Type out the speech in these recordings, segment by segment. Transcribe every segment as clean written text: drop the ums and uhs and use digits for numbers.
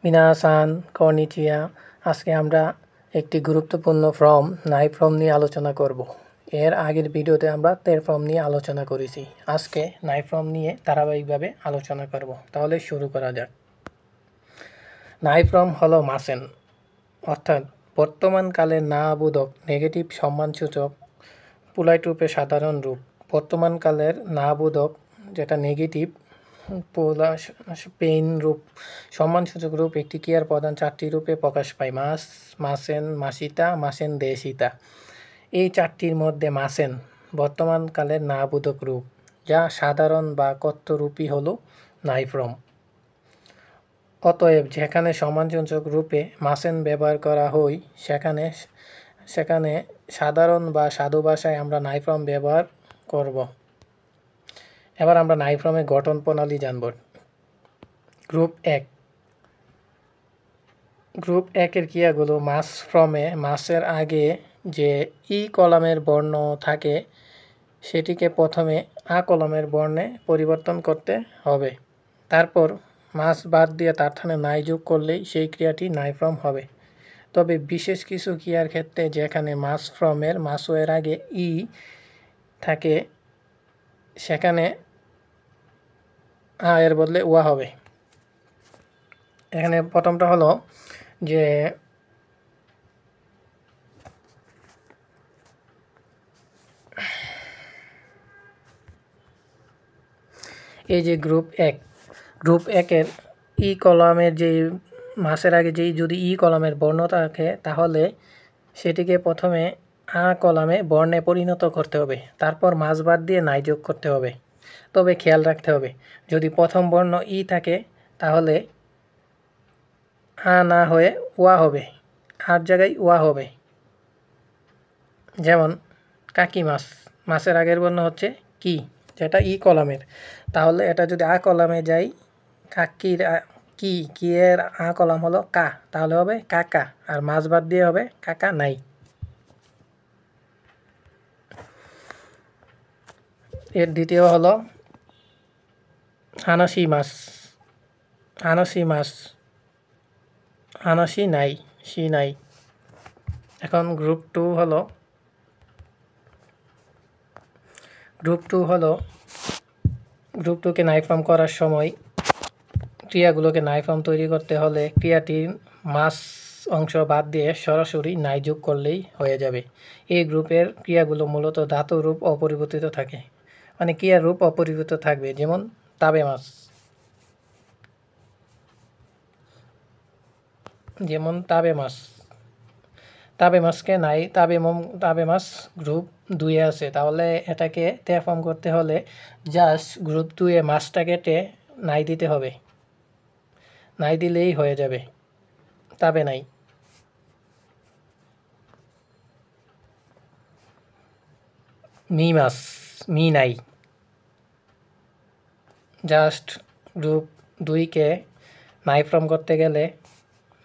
মিনাসান কনিচিয়া। আজকে আমরা একটি গুরুত্বপূর্ণ ফর্ম নাই ফর্ম নিয়ে আলোচনা করব। এর আগের ভিডিওতে আমরা তের ফর্ম নিয়ে আলোচনা করেছি। আজকে নাই ফর্ম নিয়ে ধারাবাহিকভাবে আলোচনা করব। তাহলে শুরু করা যাক। নাই ফর্ম হলো মাসেন, অর্থাৎ বর্তমানকালের না বোধক নেগেটিভ সম্মানসূচক পোলাইট রূপে সাধারণ রূপ। বর্তমানকালের না বোধক যেটা নেগেটিভ পেইন রূপ সম্মানসূচক রূপ একটি ক্রিয়ার প্রধান চারটি রূপে প্রকাশ পায়: মাস, মাসেন, মাসিতা, মাসেন দেশিতা। এই চারটির মধ্যে মাসেন বর্তমানকালের না বোধক রূপ, যা সাধারণ বা কথ্য রূপই হল নাই ফর্ম। অতএব যেখানে সম্মানসূচক রূপে মাসেন ব্যবহার করা হয় সেখানে সাধারণ বা সাধু ভাষায় আমরা নাই ফর্ম ব্যবহার করব। এবার আমরা নাই ফর্মের গঠন প্রণালী জানব। গ্রুপ 1। গ্রুপ 1-এর ক্রিয়াগুলো মাস ফর্মে মাসের আগে যে ই কলামের বর্ণ থাকে সেটিকে প্রথমে আ কলামের বর্ণে পরিবর্তন করতে হবে। তারপর মাস বাদ দিয়ে তার স্থানে নাই যোগ করলেই সেই ক্রিয়াটি নাই ফর্ম হবে। তবে বিশেষ কিছু ক্রিয়ার ক্ষেত্রে যেখানে মাস ফর্মের মাসও এর আগে ই থাকে সেখানে আ এর বদলে ওয়া হবে। এখানে প্রথমটা হলো যে এই যে গ্রুপ 1, গ্রুপ 1-এর ই কলামের যে মাসের আগে যেই যদি ই কলামের বর্ণ থাকে তাহলে সেটিকে প্রথমে আ কলামে বর্ণে পরিণত করতে হবে, তারপর মাস বাদ দিয়ে নাই যোগ করতে হবে। তবে খেয়াল রাখতে হবে, যদি প্রথম বর্ণ ই থাকে তাহলে আ না হয়ে ওয়া হবে, আর জায়গায় ওয়া হবে। যেমন কাকি মাস, মাসের আগের বর্ণ হচ্ছে কি, যেটা ই কলামের, তাহলে এটা যদি আ কলামে যাই কাকির কি এর আ কলাম হলো কা, তাহলে হবে কাকা, আর মাস বাদ দিয়ে হবে কাকা নাই। এর দ্বিতীয় হলো হানাসি মাস, হানাসি মাস, হানাসি নাই, সি নাই। এখন গ্রুপ 2 হলো গ্রুপ 2কে নাই ফর্ম করার সময় ক্রিয়াগুলোকে নাই ফর্ম তৈরি করতে হলে ক্রিয়াটির মাস অংশ বাদ দিয়ে সরাসরি নাই যোগ করলেই হয়ে যাবে। এই গ্রুপের ক্রিয়াগুলো মূলত ধাতু রূপ অপরিবর্তিত থাকে, মানে ক্রিয়ার রূপ অপরিবর্তিত থাকবে। যেমন তাবে মাস, যেমন তাবে মাস, তাবে মাসকে নাই, তাবে মাস গ্রুপ 2-এ আছে, তাহলে এটাকে তে ফর্ম করতে হলে জাস্ট গ্রুপ 2-এ মাসটা কেটে নাই দিতে হবে, নাই দিলেই হয়ে যাবে তাবে নাই। মি মাস, মি নাই, জাস্ট গ্রুপ 2-কে নাই ফর্ম করতে গেলে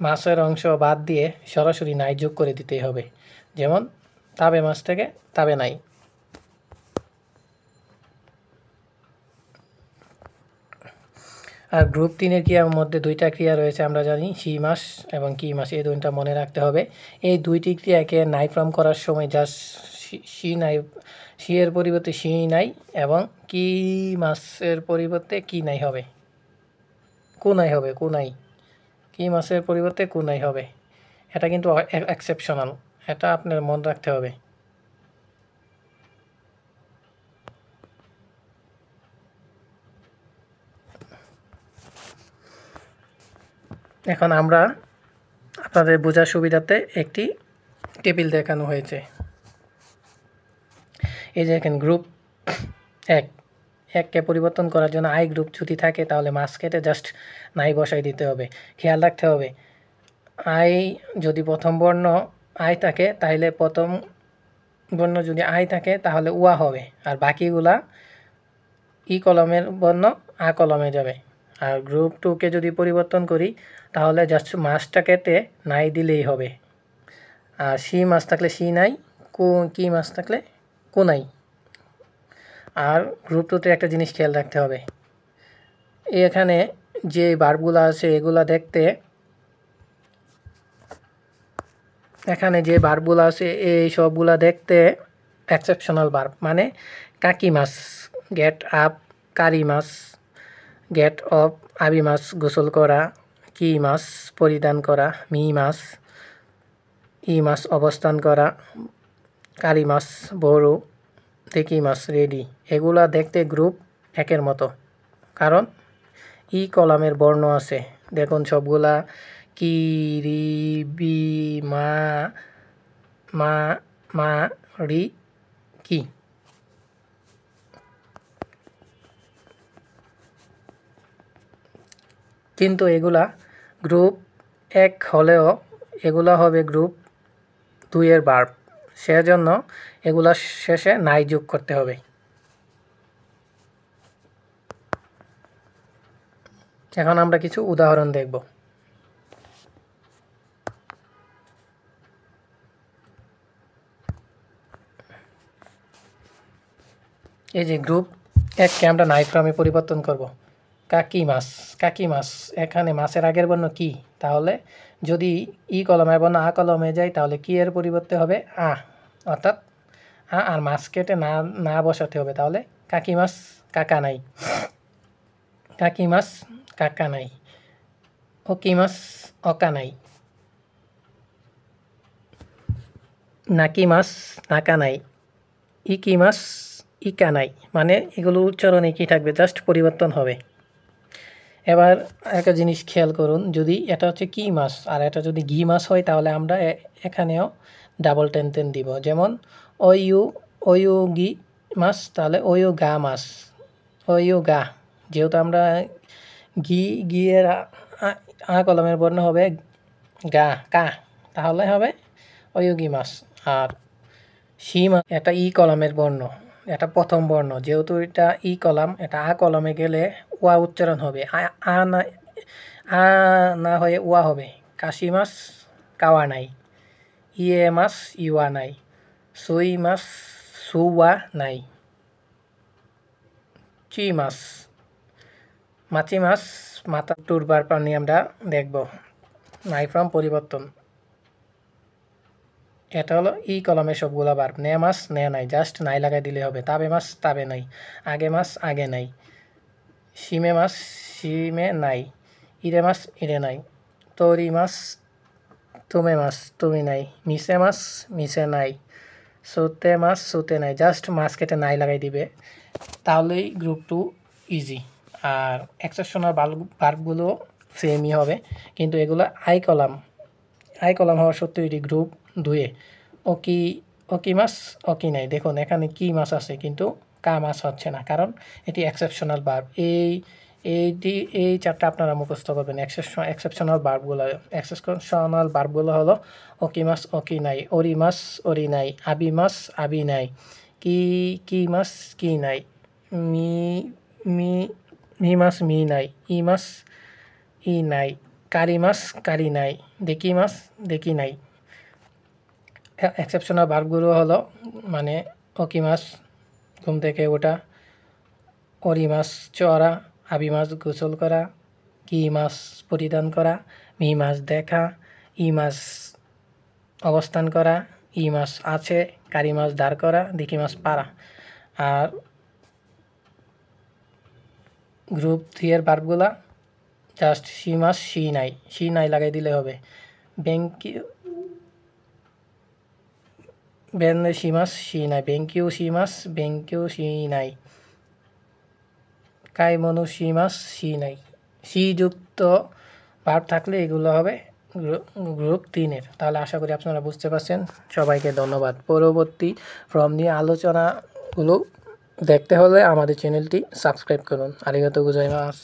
মাসের অংশ বাদ দিয়ে সরাসরি নাই যোগ করে দিতেই হবে। যেমন তাবে মাস থেকে তাবে নাই। আর গ্রুপ 3-এর ক্রিয়ার মধ্যে দুইটা ক্রিয়া রয়েছে, আমরা জানি সি মাস এবং কি মাস, এই দুইটা মনে রাখতে হবে। এই দুইটি ক্রিয়াকে নাই ফর্ম করার সময় জাস্ট সি নাই, সি এর পরিবর্তে সি নাই এবং কি মাসের পরিবর্তে কি নাই হবে, কুনাই হবে, কুনাই। কি মাসের পরিবর্তে কুনাই হবে। এটা কিন্তু এক্সেপশনাল, এটা আপনার মনে রাখতে হবে। এখন আমরা আপনাদের বোঝার সুবিধাতে একটি টেবিল দেখানো হয়েছে। এই যে দেখেন গ্রুপ 1কে পরিবর্তন করার জন্য আই গ্রুপ যদি থাকে তাহলে মাস কেটে জাস্ট নাই বসাই দিতে হবে। খেয়াল রাখতে হবে, আই যদি প্রথম বর্ণ আই থাকে তাহলে প্রথম বর্ণ যদি আই থাকে তাহলে ওয়া হবে, আর বাকিগুলা ই কলমের বর্ণ আ কলমে যাবে। আর গ্রুপ 2কে যদি পরিবর্তন করি তাহলে জাস্ট মাসটা কেটে নাই দিলেই হবে। আর সি মাস থাকলে সি নাই, কি মাস থাকলে কো নাই। আর গ্রুপ 2-তে একটা জিনিস খেয়াল রাখতে হবে, এখানে যে ভার্বগুলো আছে এগুলা দেখতে এখানে যে ভার্বগুলো আছে এই সবগুলা দেখতে এক্সেপশনাল ভার্ব, মানে কাকি মাছ গেট আপ, কারি মাছ গেট অফ, আবি মাছ গোসল করা, কি মাছ পরিধান করা, মি মাছ ই মাছ অবস্থান করা, কারি মাছ বড়, দেখি মাছ রেডি। এগুলা দেখতে গ্রুপ একের মতো, কারণ ই কলামের বর্ণ আছে। দেখুন সবগুলা কি, রি, বি, মা, মা, মা, রি, কি। কিন্তু এগুলা গ্রুপ 1 হলেও এগুলা হবে গ্রুপ 2 এর ভার্ব, সেজন্য এগুলা শেষে নাই যোগ করতে হবে। এখন আমরা কিছু উদাহরণ দেখব। এই যে গ্রুপ 1 কে আমরা নাই ফর্মে পরিবর্তন করব। কাকি মাছ, কাকি মাছ, এখানে মাছের আগের বর্ণ কি, তাহলে যদি ই কলমের বর্ণ আ কলমে যায় তাহলে কি এর পরিবর্তে হবে আ, অর্থাৎ আ আর মাছ কেটে না না বসাতে হবে, তাহলে কাকি মাছ কাকা নাই, কাকি মাছ কাকা নাই, ওকি মাছ অকা নাই, নাকি মাছ নাকা নাই, ইকি মাছ ইকা নাই। মানে এগুলো উচ্চারণ একই থাকবে, জাস্ট পরিবর্তন হবে। এবার একটা জিনিস খেয়াল করুন, যদি এটা হচ্ছে কি মাছ আর এটা যদি ঘি মাছ হয় তাহলে আমরা এখানেও ডাবল টেন দিব। যেমন ওয়ু গি মাছ, তাহলে ওয়ু গা মাছ, ওয়ু গা। যেহেতু আমরা ঘি এর আ কলমের বর্ণ হবে গা, কা, তাহলে হবে অয়োগী মাছ। আর শি মাছ এটা ই কলামের বর্ণ, এটা প্রথম বর্ণ, যেহেতু এটা ই কলাম, এটা আ কলমে গেলে ওয়া উচ্চারণ হবে, আ না হয়ে ওয়া হবে। কাশি মাছ কাওয়া নাই, ইয়ে মাছ ইওয়া নাই, সুই মাছ সুওয়া নাই, চি মাছ মাছি মাছ মাথা টুরবার পানি আমরা দেখব। নাই ফর্ম পরিবর্তন, এটা হলো ই কলমের সবগুলা ভার্ব। নে মাছ নে নাই, জাস্ট নাই লাগাই দিলে হবে। তাবে মাছ তাবে নাই, আগে মাছ আগে নাই, সিমে মাছ সিমে নাই, ইরে মাছ ইরে নাই, তরি মাছ তুমে মাছ তুমি নাই, মিশে মাছ মিশে নাই, সুতে মাছ সুতে নাই, জাস্ট মাছ কেটে নাই লাগাই দিবে, তাহলেই গ্রুপ 2 ইজি। আর এক্সেপশনাল ভার্বগুলো সেমই হবে, কিন্তু এগুলো আই কলাম হওয়া সত্ত্বেও এটি গ্রুপ 2-এ। ওকি মাছ অকি নাই, দেখুন এখানে কি মাছ আছে কিন্তু কা মাছ হচ্ছে না, কারণ এটি এক্সেপশনাল ভার্ব। এই চারটা আপনারা মুখস্থ করবেন। এক্সেপশনাল ভার্বগুলো হলো ওকি মাছ অকি নাই, ওরি মাছ ওরি নাই, আবি মাছ আবি নাই, কি মাছ কি নাই, মি মাছ মি নাই, ই মাছ ই নাই, কারি মাছ কারি নাই, দেখি মাছ দেখি নাই। এক্সেপশনাল ভার্বগুলো হলো মানে ওকি মাছ ঘুম থেকে ওঠা, ওরি মাছ চড়া, আবি মাছ গোসল করা, কি মাছ পরিধান করা, মি মাছ দেখা, ই মাছ অবস্থান করা, ই মাছ আছে, কারি মাছ দাঁড় করা, দেখি মাছ পারা। আর গ্রুপ 3 এর ভার্বগুলা জাস্ট সি মাছ সি নাই লাগাই দিলে হবে। সি মাছ সি নাই, বেঙ্কিউ সি মাছ বেঙ্কিউ সি নাই, কাই মনু সি মাছ সি নাই। সি যুক্ত ভার্ব থাকলে এগুলো হবে গ্রুপ 3 এর। তাহলে আশা করি আপনারা বুঝতে পারছেন। সবাইকে ধন্যবাদ। পরবর্তী ফর্ম নিয়ে আলোচনাগুলো দেখতে হলে আমাদের চ্যানেলটি সাবস্ক্রাইব করুন। আরিগাতো গোজাইমাস।